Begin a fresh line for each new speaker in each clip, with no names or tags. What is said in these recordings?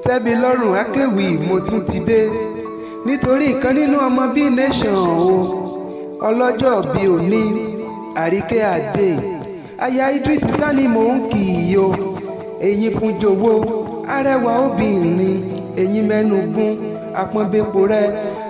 tẹ́bi lọ́rùn akéwì mo tún ti dé nítorí ìkan nínú ọmọ bíi nation o ọlọ́jọ́ bí òní Arikeade aya Idris sani mò ń kì í o ẹ̀yin fún jọ̀wọ́ arẹwà obìnrin ẹ̀yin mẹ́nugún àpọ́nbẹ́pọ̀ rẹ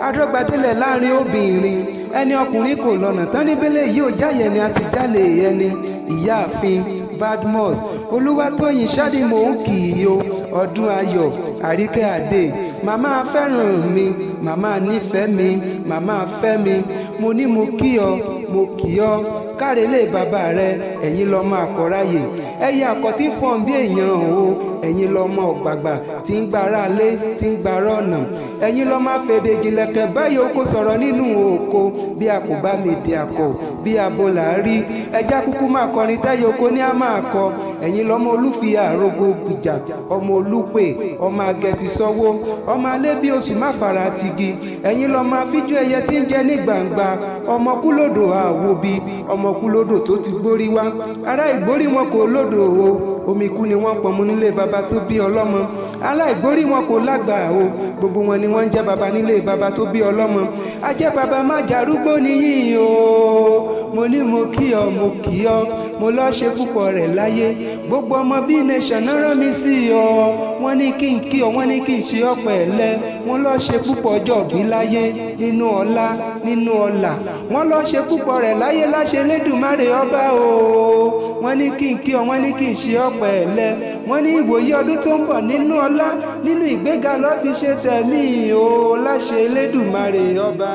adọ́gbadélẹ̀ láàrin obìnrin ẹni ọkùnrin kò lọ́nà tán níbẹ̀lẹ̀ yìí ò jáyẹ ni a ti jálè ẹni ìyá Aafin Badmus Oluwatoyin sani mò ń kì í o Odunayo Arikeade màmá fẹ́ràn mi màmá nífẹ̀ẹ́ mi màmá fẹ́ mi mo ní mo kí ọ mo kì ọ kárẹ́lẹ̀ bàbá rẹ ẹ̀yin lọ́mọ akoraye ẹ̀yin àkọ́tí fọ́n bí èèyàn o ẹ̀yin lọ́mọ ọ̀gbàgbà tí ń gbára lé tí ń gbára ọ̀nà ẹ̀yin lọ́mọ afẹ́dẹ́ jìnlẹ̀kẹ̀ báyìí oko sọ̀rọ̀ nínú oko bí a kò bá mi di akọ bí abo là á rí ẹja kúkú máa kọrin táyé oko ní a máa kọ ẹ̀yin lọ́mọ olúfi àrògbò gbìjà ọmọ olúpè ọmọ agẹ̀sì sọ́wọ́ ọmọ alẹ́ bí oṣù má fara tigi ẹ̀yin lọ́mọ afíjú ẹyẹ tí ń jẹ ní gbangba ọmọ kúlódò àwòbí ọmọ kúlódò tó ti gbórí wá ará ìgbórí wọn kò lódò o omi kú ni wọ́n pọnmu nílé baba tó bí ọlọ́mọ aláìgbórí wọn kò lágbà o gbogbo wọn ni wọ́n ń jẹ́ baba nílé baba tó bí ọlọ́mọ ajẹ́ baba má jarúgbó níyìn o mo ní mo kí ọ mo kì ọ mo lọ ṣe púpọ̀ rẹ̀ láyé gbogbo ọmọ bíi nation náà rán mi sí ọ wọ́n ní kí n kí ọ wọ́n ní kí n ṣe ọpẹ́ ẹ̀lẹ́ wọ́n lọ ṣe púpọ̀ ọjọ́ bí láyé nínú ọlá nínú ọlà wọ́n lọ ṣe púpọ̀ rẹ̀ láyé láṣẹ Elédùmarè ọba o wọ́n ní kí n kí ọ wọ́n ní kí n ṣe ọpẹ́ ẹ̀lẹ́ wọ́n ní ìwòye ọdún tó ń bọ̀ nínú ọlá nínú ìgbéga ló fi ṣe tẹ̀mí o láṣẹ Elédùmarè ọba.